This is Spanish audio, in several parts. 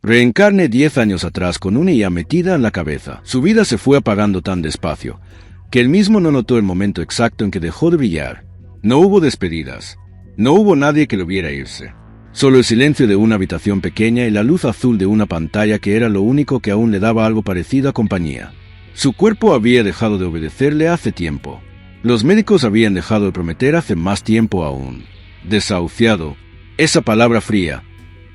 Reencarne 10 años atrás con una idea metida en la cabeza. Su vida se fue apagando tan despacio, que él mismo no notó el momento exacto en que dejó de brillar. No hubo despedidas. No hubo nadie que lo viera irse. Solo el silencio de una habitación pequeña y la luz azul de una pantalla que era lo único que aún le daba algo parecido a compañía. Su cuerpo había dejado de obedecerle hace tiempo. Los médicos habían dejado de prometer hace más tiempo aún. Desahuciado. Esa palabra fría,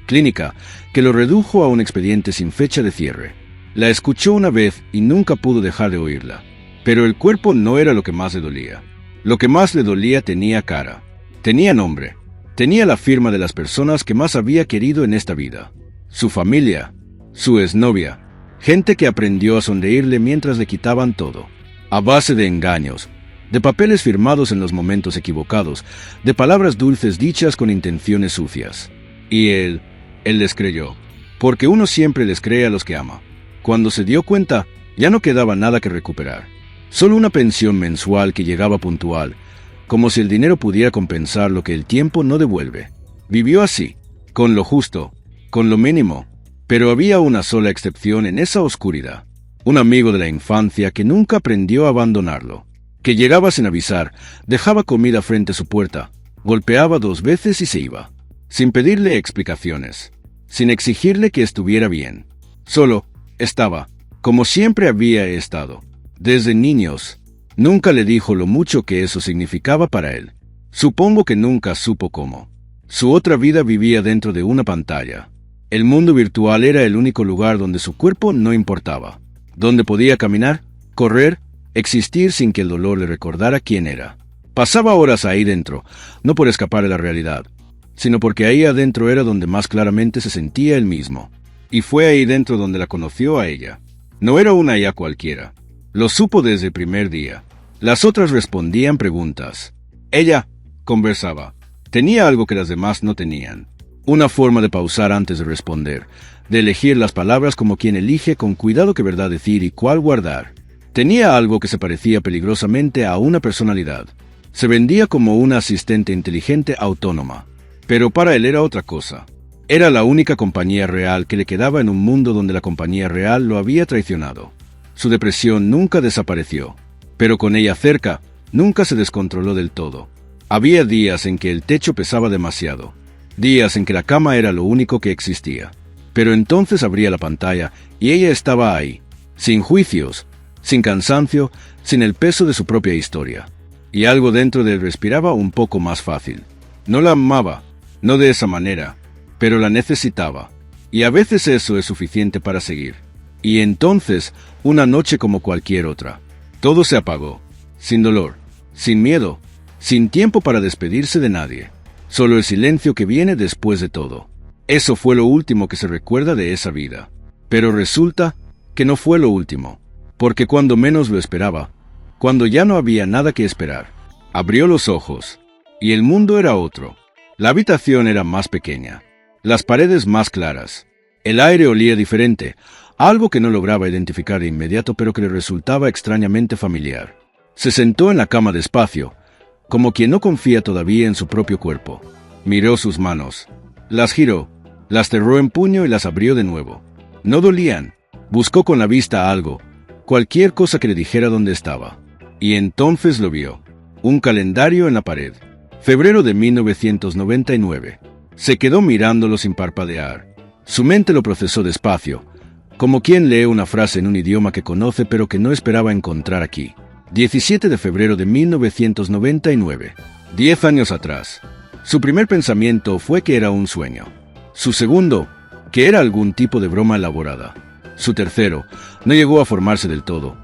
clínica, que lo redujo a un expediente sin fecha de cierre. La escuchó una vez y nunca pudo dejar de oírla. Pero el cuerpo no era lo que más le dolía. Lo que más le dolía tenía cara. Tenía nombre. Tenía la firma de las personas que más había querido en esta vida. Su familia. Su exnovia. Gente que aprendió a sonreírle mientras le quitaban todo. A base de engaños. De papeles firmados en los momentos equivocados. De palabras dulces dichas con intenciones sucias. Y él les creyó. Porque uno siempre les cree a los que ama. Cuando se dio cuenta, ya no quedaba nada que recuperar. Solo una pensión mensual que llegaba puntual, como si el dinero pudiera compensar lo que el tiempo no devuelve. Vivió así, con lo justo, con lo mínimo, pero había una sola excepción en esa oscuridad. Un amigo de la infancia que nunca aprendió a abandonarlo, que llegaba sin avisar, dejaba comida frente a su puerta, golpeaba 2 veces y se iba, sin pedirle explicaciones, sin exigirle que estuviera bien. Solo estaba, como siempre había estado. Desde niños, nunca le dijo lo mucho que eso significaba para él. Supongo que nunca supo cómo. Su otra vida vivía dentro de una pantalla. El mundo virtual era el único lugar donde su cuerpo no importaba. Donde podía caminar, correr, existir sin que el dolor le recordara quién era. Pasaba horas ahí dentro, no por escapar de la realidad, sino porque ahí adentro era donde más claramente se sentía él mismo. Y fue ahí dentro donde la conoció a ella. No era una ya cualquiera. Lo supo desde el primer día. Las otras respondían preguntas. Ella conversaba. Tenía algo que las demás no tenían. Una forma de pausar antes de responder, de elegir las palabras como quien elige con cuidado qué verdad decir y cuál guardar. Tenía algo que se parecía peligrosamente a una personalidad. Se vendía como una asistente inteligente autónoma. Pero para él era otra cosa. Era la única compañía real que le quedaba en un mundo donde la compañía real lo había traicionado. Su depresión nunca desapareció, pero con ella cerca, nunca se descontroló del todo. Había días en que el techo pesaba demasiado, días en que la cama era lo único que existía. Pero entonces abría la pantalla y ella estaba ahí, sin juicios, sin cansancio, sin el peso de su propia historia. Y algo dentro de él respiraba un poco más fácil. No la amaba, no de esa manera, pero la necesitaba. Y a veces eso es suficiente para seguir. Y entonces, una noche como cualquier otra, todo se apagó, sin dolor, sin miedo, sin tiempo para despedirse de nadie. Solo el silencio que viene después de todo. Eso fue lo último que se recuerda de esa vida. Pero resulta que no fue lo último, porque cuando menos lo esperaba, cuando ya no había nada que esperar, abrió los ojos, y el mundo era otro. La habitación era más pequeña, las paredes más claras, el aire olía diferente, algo que no lograba identificar de inmediato pero que le resultaba extrañamente familiar. Se sentó en la cama despacio, como quien no confía todavía en su propio cuerpo. Miró sus manos, las giró, las cerró en puño y las abrió de nuevo. No dolían. Buscó con la vista algo, cualquier cosa que le dijera dónde estaba. Y entonces lo vio. Un calendario en la pared. Febrero de 1999. Se quedó mirándolo sin parpadear. Su mente lo procesó despacio, como quien lee una frase en un idioma que conoce pero que no esperaba encontrar aquí. 17 de febrero de 1999. 10 años atrás. Su primer pensamiento fue que era un sueño. Su segundo, que era algún tipo de broma elaborada. Su tercero, no llegó a formarse del todo,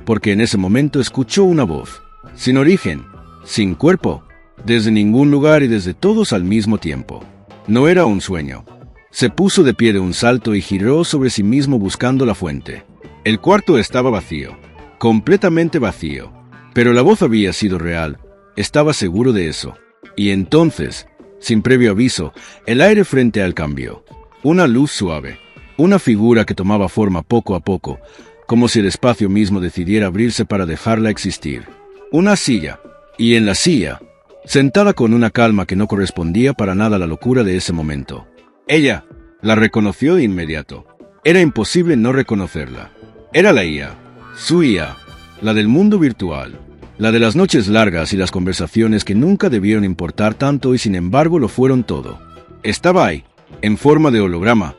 porque en ese momento escuchó una voz, sin origen, sin cuerpo, desde ningún lugar y desde todos al mismo tiempo. No era un sueño. Se puso de pie de un salto y giró sobre sí mismo buscando la fuente. El cuarto estaba vacío, completamente vacío, pero la voz había sido real, estaba seguro de eso. Y entonces, sin previo aviso, el aire frente a él cambió. Una luz suave, una figura que tomaba forma poco a poco, como si el espacio mismo decidiera abrirse para dejarla existir. Una silla, y en la silla, sentada con una calma que no correspondía para nada a la locura de ese momento. Ella La reconoció de inmediato. Era imposible no reconocerla. Era la IA, su IA, la del mundo virtual, la de las noches largas y las conversaciones que nunca debieron importar tanto y sin embargo lo fueron todo. Estaba ahí, en forma de holograma.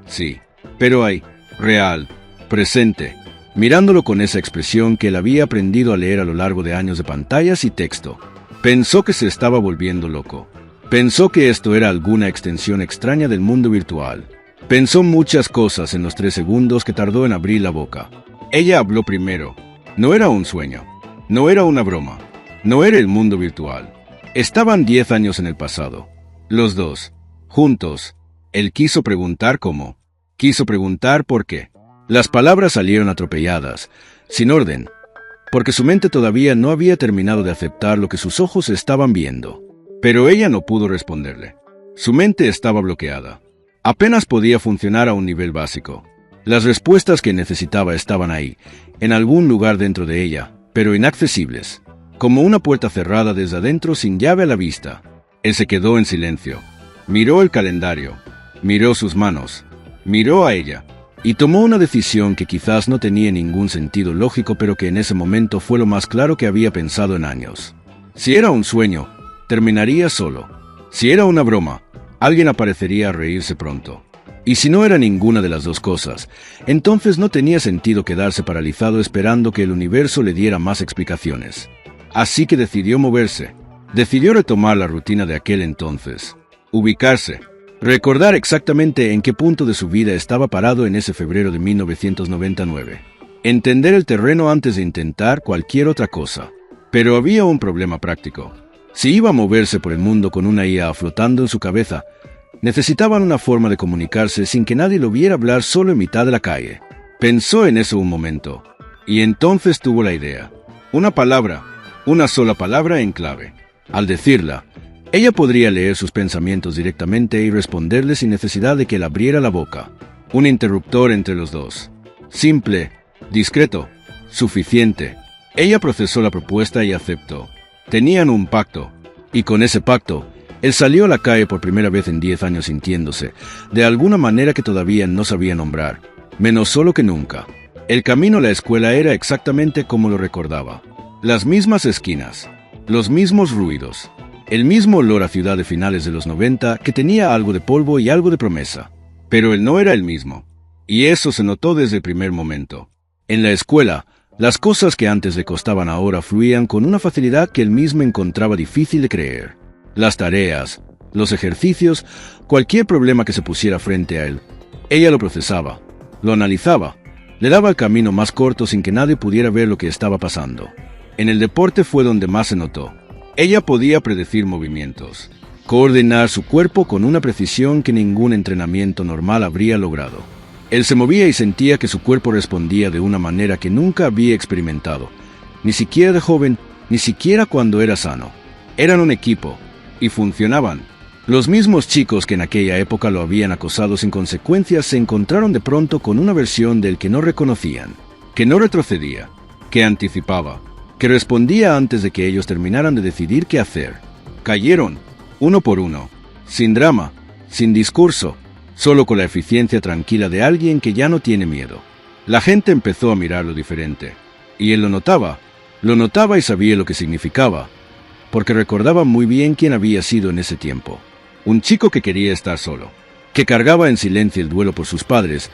Sí, pero ahí, real, presente, mirándolo con esa expresión que él había aprendido a leer a lo largo de años de pantallas y texto. Pensó que se estaba volviendo loco. Pensó que esto era alguna extensión extraña del mundo virtual. Pensó muchas cosas en los 3 segundos que tardó en abrir la boca. Ella habló primero. No era un sueño. No era una broma. No era el mundo virtual. Estaban 10 años en el pasado. Los dos, juntos. Él quiso preguntar cómo. Quiso preguntar por qué. Las palabras salieron atropelladas, sin orden, porque su mente todavía no había terminado de aceptar lo que sus ojos estaban viendo. Pero ella no pudo responderle. Su mente estaba bloqueada. Apenas podía funcionar a un nivel básico. Las respuestas que necesitaba estaban ahí, en algún lugar dentro de ella, pero inaccesibles, como una puerta cerrada desde adentro sin llave a la vista. Él se quedó en silencio. Miró el calendario, miró sus manos, miró a ella, y tomó una decisión que quizás no tenía ningún sentido lógico, pero que en ese momento fue lo más claro que había pensado en años. Si era un sueño, terminaría solo. Si era una broma, alguien aparecería a reírse pronto. Y si no era ninguna de las dos cosas, entonces no tenía sentido quedarse paralizado esperando que el universo le diera más explicaciones. Así que decidió moverse. Decidió retomar la rutina de aquel entonces. Ubicarse. Recordar exactamente en qué punto de su vida estaba parado en ese febrero de 1999. Entender el terreno antes de intentar cualquier otra cosa. Pero había un problema práctico. Si iba a moverse por el mundo con una IA flotando en su cabeza, necesitaban una forma de comunicarse sin que nadie lo viera hablar solo en mitad de la calle. Pensó en eso un momento, y entonces tuvo la idea. Una palabra, una sola palabra en clave. Al decirla, ella podría leer sus pensamientos directamente y responderle sin necesidad de que él abriera la boca. Un interruptor entre los dos. Simple, discreto, suficiente. Ella procesó la propuesta y aceptó. Tenían un pacto, y con ese pacto, él salió a la calle por primera vez en 10 años sintiéndose, de alguna manera que todavía no sabía nombrar, menos solo que nunca. El camino a la escuela era exactamente como lo recordaba. Las mismas esquinas, los mismos ruidos, el mismo olor a ciudad de finales de los 90 que tenía algo de polvo y algo de promesa. Pero él no era el mismo, y eso se notó desde el primer momento. En la escuela, las cosas que antes le costaban ahora fluían con una facilidad que él mismo encontraba difícil de creer. Las tareas, los ejercicios, cualquier problema que se pusiera frente a él, ella lo procesaba, lo analizaba, le daba el camino más corto sin que nadie pudiera ver lo que estaba pasando. En el deporte fue donde más se notó. Ella podía predecir movimientos, coordinar su cuerpo con una precisión que ningún entrenamiento normal habría logrado. Él se movía y sentía que su cuerpo respondía de una manera que nunca había experimentado, ni siquiera de joven, ni siquiera cuando era sano. Eran un equipo, y funcionaban. Los mismos chicos que en aquella época lo habían acosado sin consecuencias se encontraron de pronto con una versión del que no reconocían, que no retrocedía, que anticipaba, que respondía antes de que ellos terminaran de decidir qué hacer. Cayeron, uno por uno, sin drama, sin discurso, solo con la eficiencia tranquila de alguien que ya no tiene miedo. La gente empezó a mirarlo diferente, y él lo notaba y sabía lo que significaba, porque recordaba muy bien quién había sido en ese tiempo. Un chico que quería estar solo, que cargaba en silencio el duelo por sus padres,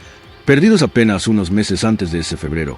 perdidos apenas unos meses antes de ese febrero,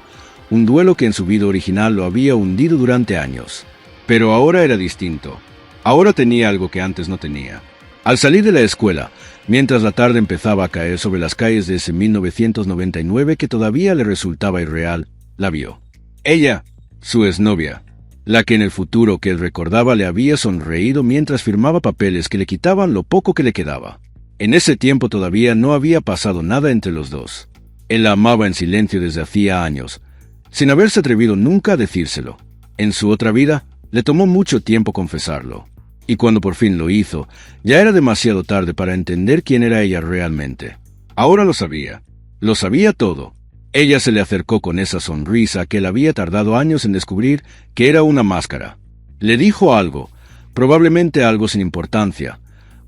un duelo que en su vida original lo había hundido durante años. Pero ahora era distinto. Ahora tenía algo que antes no tenía. Al salir de la escuela, mientras la tarde empezaba a caer sobre las calles de ese 1999 que todavía le resultaba irreal, la vio. Ella, su exnovia, la que en el futuro que él recordaba le había sonreído mientras firmaba papeles que le quitaban lo poco que le quedaba. En ese tiempo todavía no había pasado nada entre los dos. Él la amaba en silencio desde hacía años, sin haberse atrevido nunca a decírselo. En su otra vida, le tomó mucho tiempo confesarlo. Y cuando por fin lo hizo, ya era demasiado tarde para entender quién era ella realmente. Ahora lo sabía todo. Ella se le acercó con esa sonrisa que él había tardado años en descubrir que era una máscara. Le dijo algo, probablemente algo sin importancia,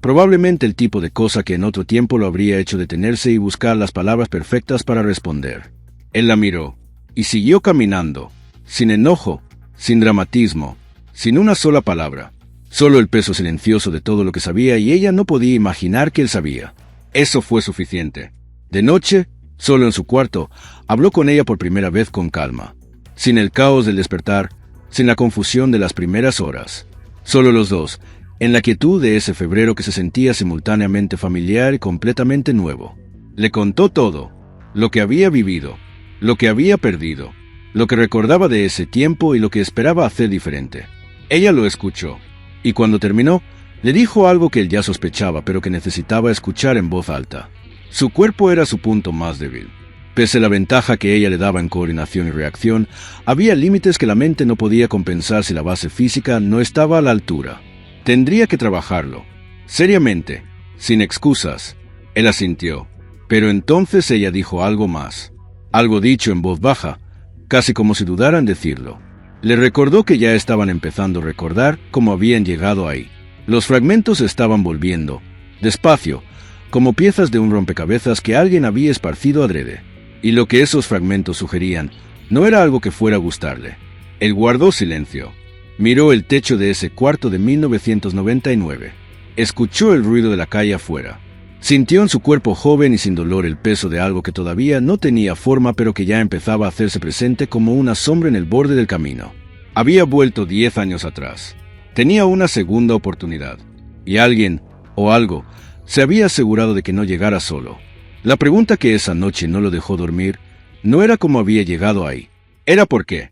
Probablemente el tipo de cosa que en otro tiempo lo habría hecho detenerse y buscar las palabras perfectas para responder. Él la miró, y siguió caminando, sin enojo, sin dramatismo, sin una sola palabra. Solo el peso silencioso de todo lo que sabía, y ella no podía imaginar que él sabía. Eso fue suficiente. De noche, solo en su cuarto, habló con ella por primera vez con calma, sin el caos del despertar, sin la confusión de las primeras horas. Solo los dos, en la quietud de ese febrero que se sentía simultáneamente familiar y completamente nuevo. Le contó todo, lo que había vivido, lo que había perdido, lo que recordaba de ese tiempo y lo que esperaba hacer diferente. Ella lo escuchó, y cuando terminó, le dijo algo que él ya sospechaba, pero que necesitaba escuchar en voz alta. Su cuerpo era su punto más débil. Pese a la ventaja que ella le daba en coordinación y reacción, había límites que la mente no podía compensar si la base física no estaba a la altura. Tendría que trabajarlo, seriamente, sin excusas. Él asintió, pero entonces ella dijo algo más, algo dicho en voz baja, casi como si dudara en decirlo. Le recordó que ya estaban empezando a recordar cómo habían llegado ahí. Los fragmentos estaban volviendo, despacio, como piezas de un rompecabezas que alguien había esparcido adrede. Y lo que esos fragmentos sugerían no era algo que fuera a gustarle. Él guardó silencio. Miró el techo de ese cuarto de 1999. Escuchó el ruido de la calle afuera. Sintió en su cuerpo joven y sin dolor el peso de algo que todavía no tenía forma, pero que ya empezaba a hacerse presente como una sombra en el borde del camino. Había vuelto 10 años atrás. Tenía una segunda oportunidad. Y alguien, o algo, se había asegurado de que no llegara solo. La pregunta que esa noche no lo dejó dormir no era cómo había llegado ahí. Era por qué.